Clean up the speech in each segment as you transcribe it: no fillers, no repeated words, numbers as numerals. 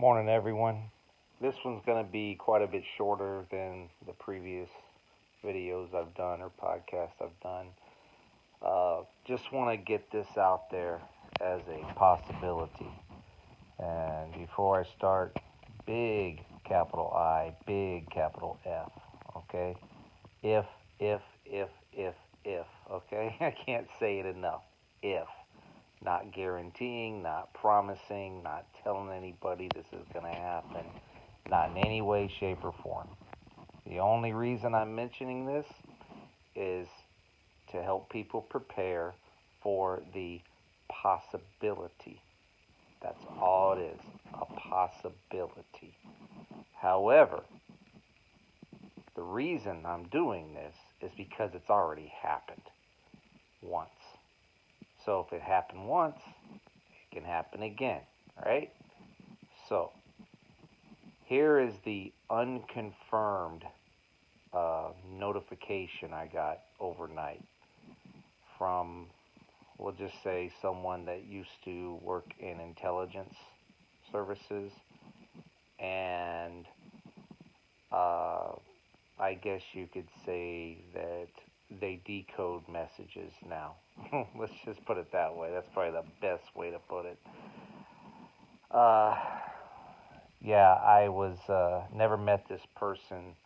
Morning, everyone. This one's going to be quite a bit shorter than the previous videos I've done or podcasts I've done. Just want to get this out there as a possibility. And before I start, big capital I, big capital F, okay? If, if, okay? I can't say it enough. If. Not guaranteeing, not promising, not telling anybody this is going to happen, not in any way, shape, or form. The only reason I'm mentioning this is to help people prepare for the possibility. That's all it is, a possibility. However, the reason I'm doing this is because it's already happened once. So if it happened once, it can happen again, right? So here is the unconfirmed notification I got overnight from, we'll just say, someone that used to work in intelligence services, and I guess you could say that they decode messages now. Let's just put it that way. That's probably the best way to put it. Yeah, I was never met this person,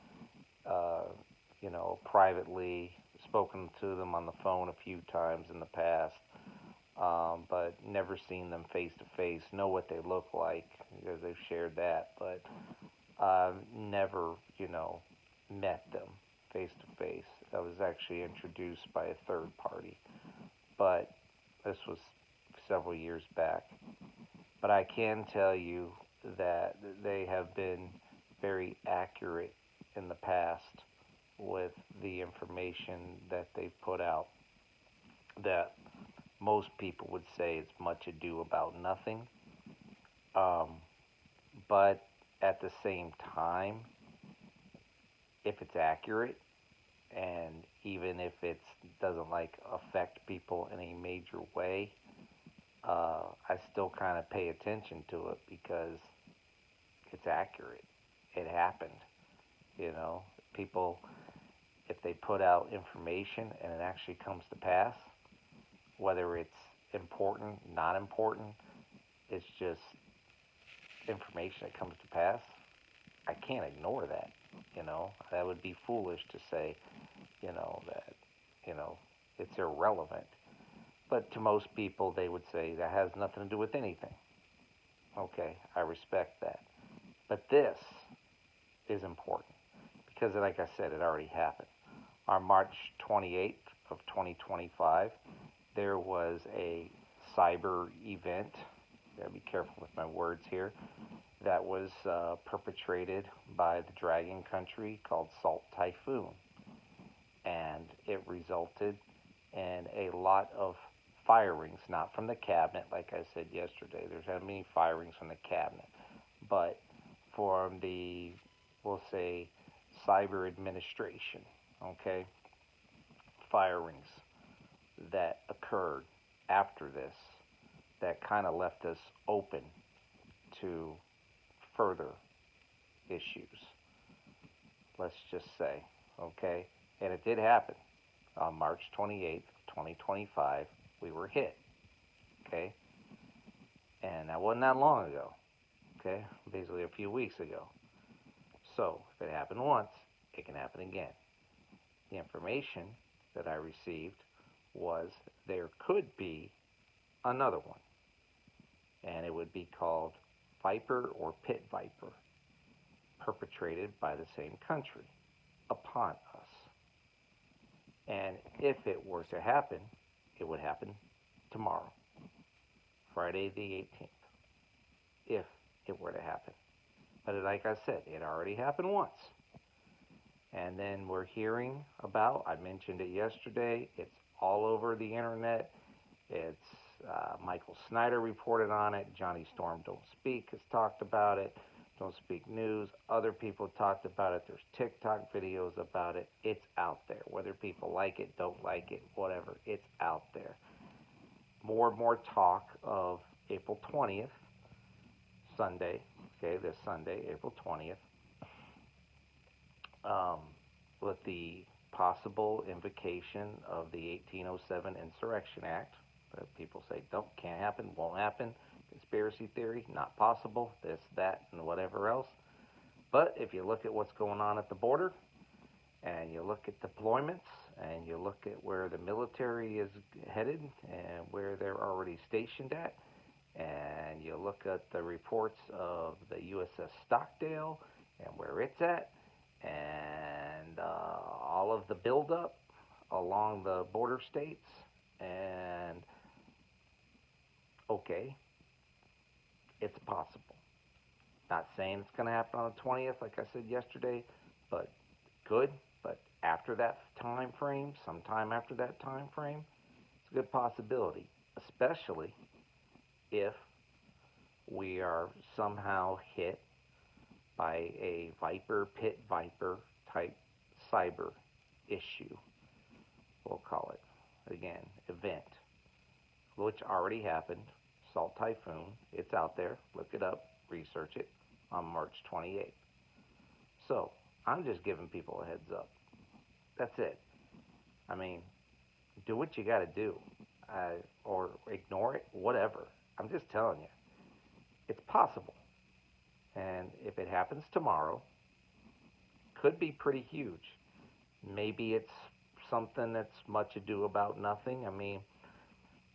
privately, spoken to them on the phone a few times in the past, but never seen them face to face. Know what they look like because they've shared that, but never, met them face to face. I was actually introduced by a third party, but this was several years back. But I can tell you that they have been very accurate in the past with the information that they've put out, that most people would say it's much ado about nothing. But at the same time, if it's accurate, and even if it doesn't affect people in a major way, I still kind of pay attention to it because it's accurate. It happened. People, if they put out information and it actually comes to pass, whether it's important, not important, it's just information that comes to pass. I can't ignore that. That would be foolish to say, that, it's irrelevant. But to most people, they would say that has nothing to do with anything. Okay, I respect that. But this is important because, like I said, it already happened. On March 28th of 2025, there was a cyber event. Gotta be careful with my words here. That was perpetrated by the dragon country called Salt Typhoon. And it resulted in a lot of firings, not from the cabinet, like I said yesterday. There's not many firings from the cabinet, but from the, we'll say, cyber administration, okay? Firings that occurred after this that kind of left us open to further issues, let's just say, okay? And it did happen. On March 28th, 2025, we were hit, okay? And that wasn't that long ago, okay? Basically a few weeks ago. So, if it happened once, it can happen again. The information that I received was there could be another one, and it would be called Viper or Pit Viper, perpetrated by the same country upon us. And if it were to happen, it would happen tomorrow, Friday the 18th, if it were to happen. But like I said, it already happened once. And then we're hearing about, I mentioned it yesterday, it's all over the internet. It's Michael Snyder reported on it. Johnny Storm Don't Speak has talked about it. Don't Speak News. Other people talked about it. There's TikTok videos about it. It's out there. Whether people like it, don't like it, whatever, it's out there. More and more talk of April 20th, Sunday, okay, this Sunday, April 20th, um, with the possible invocation of the 1807 Insurrection Act. That people say, don't, can't happen, won't happen. Conspiracy theory, not possible, this, that, and whatever else. But if you look at what's going on at the border, and you look at deployments, and you look at where the military is headed, and where they're already stationed at, and you look at the reports of the USS Stockdale and where it's at, and all of the buildup along the border states, and okay, it's possible. Not saying it's going to happen on the 20th, like I said yesterday, but good. But after that time frame, sometime after that time frame, it's a good possibility, especially if we are somehow hit by a Viper, Pit Viper type cyber issue, we'll call it, again, event, which already happened. Salt Typhoon, it's out there, look it up, research it, on March 28th. So, I'm just giving people a heads up. That's it. I mean, do what you got to do, or ignore it, whatever. I'm just telling you, it's possible. And if it happens tomorrow, could be pretty huge. Maybe it's something that's much ado about nothing. I mean,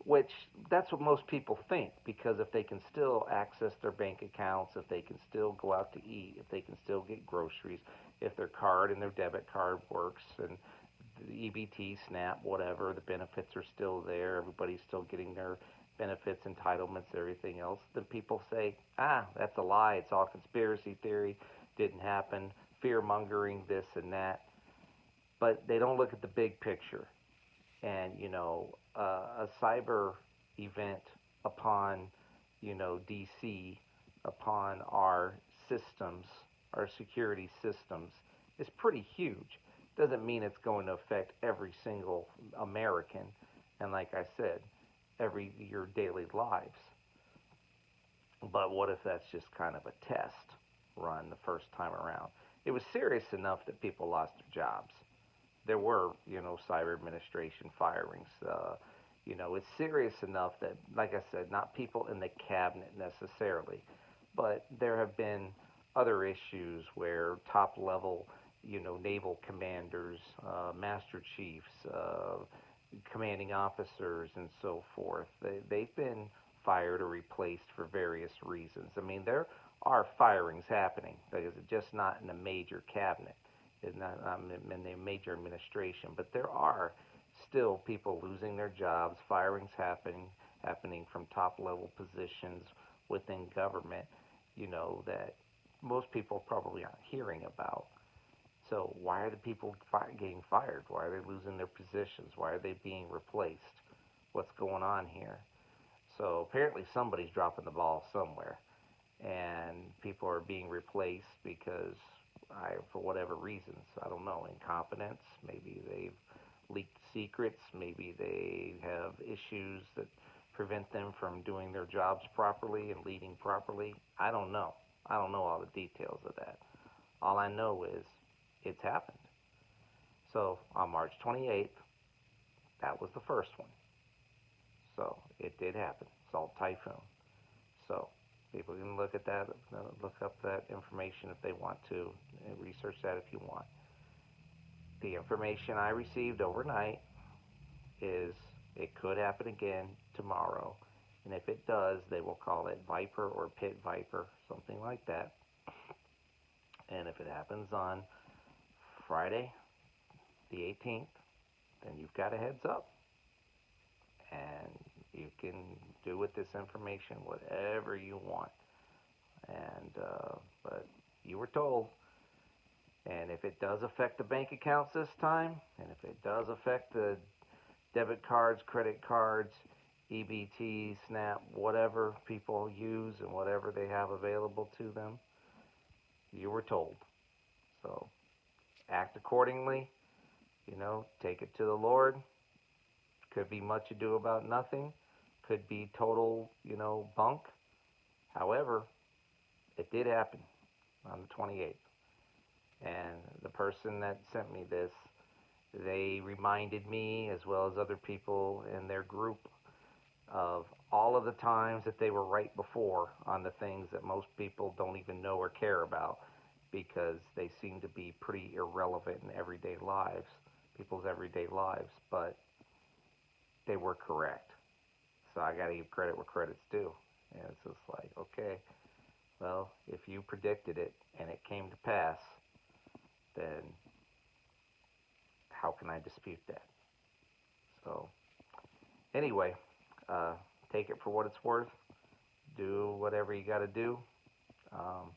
which that's what most people think, because if they can still access their bank accounts, if they can still go out to eat, if they can still get groceries, if their card and their debit card works, and the EBT, SNAP, whatever, the benefits are still there, everybody's still getting their benefits, entitlements, everything else, then people say, that's a lie, it's all conspiracy theory, didn't happen, fear mongering, this and that. But they don't look at the big picture. And, a cyber event upon, DC, upon our systems, our security systems, is pretty huge. Doesn't mean it's going to affect every single American, and like I said, your daily lives. But what if that's just kind of a test run the first time around? It was serious enough that people lost their jobs. There were, cyber administration firings. It's serious enough that, like I said, not people in the cabinet necessarily, but there have been other issues where top level, naval commanders, master chiefs, commanding officers, and so forth, they've been fired or replaced for various reasons. I mean, there are firings happening, because it's just not in a major cabinet, it's not in a major administration, but there are still people losing their jobs, firings happening from top level positions within government, that most people probably aren't hearing about. So why are the people getting fired? Why are they losing their positions? Why are they being replaced? What's going on here? So apparently somebody's dropping the ball somewhere, and people are being replaced because, for whatever reasons, I don't know, incompetence. Maybe they've leaked secrets. Maybe they have issues that prevent them from doing their jobs properly and leading properly. I don't know. I don't know all the details of that. All I know is it's happened. So on March 28th, that was the first one. So it did happen. Salt Typhoon. So people can look at that, look up that information if they want to, and research that if you want. The information I received overnight is it could happen again tomorrow. And if it does, they will call it Viper or Pit Viper, something like that. And if it happens on Friday, the 18th, then you've got a heads up. And you can do with this information whatever you want. But you were told. And if it does affect the bank accounts this time, and if it does affect the debit cards, credit cards, EBT, SNAP, whatever people use and whatever they have available to them, you were told. So act accordingly, take it to the Lord. Could be much ado about nothing. Could be total, bunk. However, It did happen on the 28th. And the person that sent me this, they reminded me, as well as other people in their group, of all of the times that they were right before on the things that most people don't even know or care about because they seem to be pretty irrelevant in everyday lives, people's everyday lives, but they were correct. So I got to give credit where credit's due. And it's just like, okay, well, if you predicted it and it came to pass, then how can I dispute that? So, anyway, uh, take it for what it's worth. Do whatever you got to do. Um,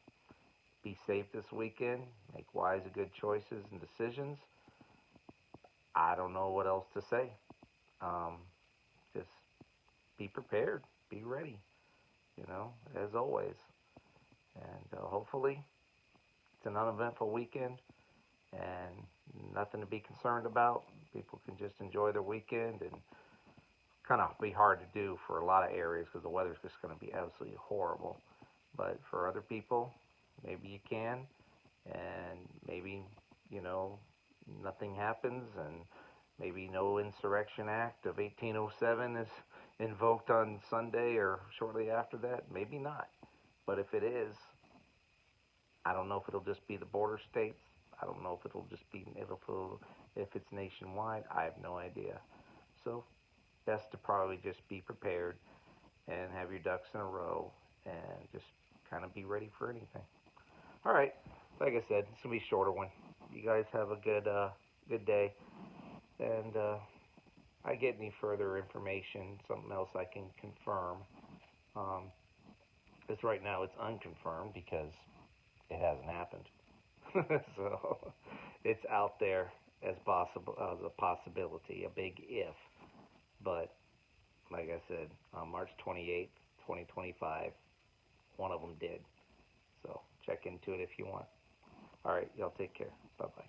be safe this weekend. Make wise and good choices and decisions. I don't know what else to say. Um, just be prepared. Be ready. As always. And hopefully it's an uneventful weekend and nothing to be concerned about. People can just enjoy their weekend and kind of be hard to do for a lot of areas because the weather's just going to be absolutely horrible. But for other people, maybe you can, and maybe you know nothing happens, and maybe no Insurrection Act of 1807 is invoked on Sunday or shortly after that. Maybe not. But if it is, I don't know if it'll just be the border states. I don't know if it'll just be if it's nationwide. I have no idea. So best to probably just be prepared and have your ducks in a row and just kind of be ready for anything. All right, like I said, this will be a shorter one. You guys have a good day, and I get any further information, something else I can confirm. Um, because right now it's unconfirmed because it hasn't happened. So it's out there as a possibility, a big if. But like I said, on March 28th, 2025, one of them did. So check into it if you want. All right, y'all take care. Bye bye.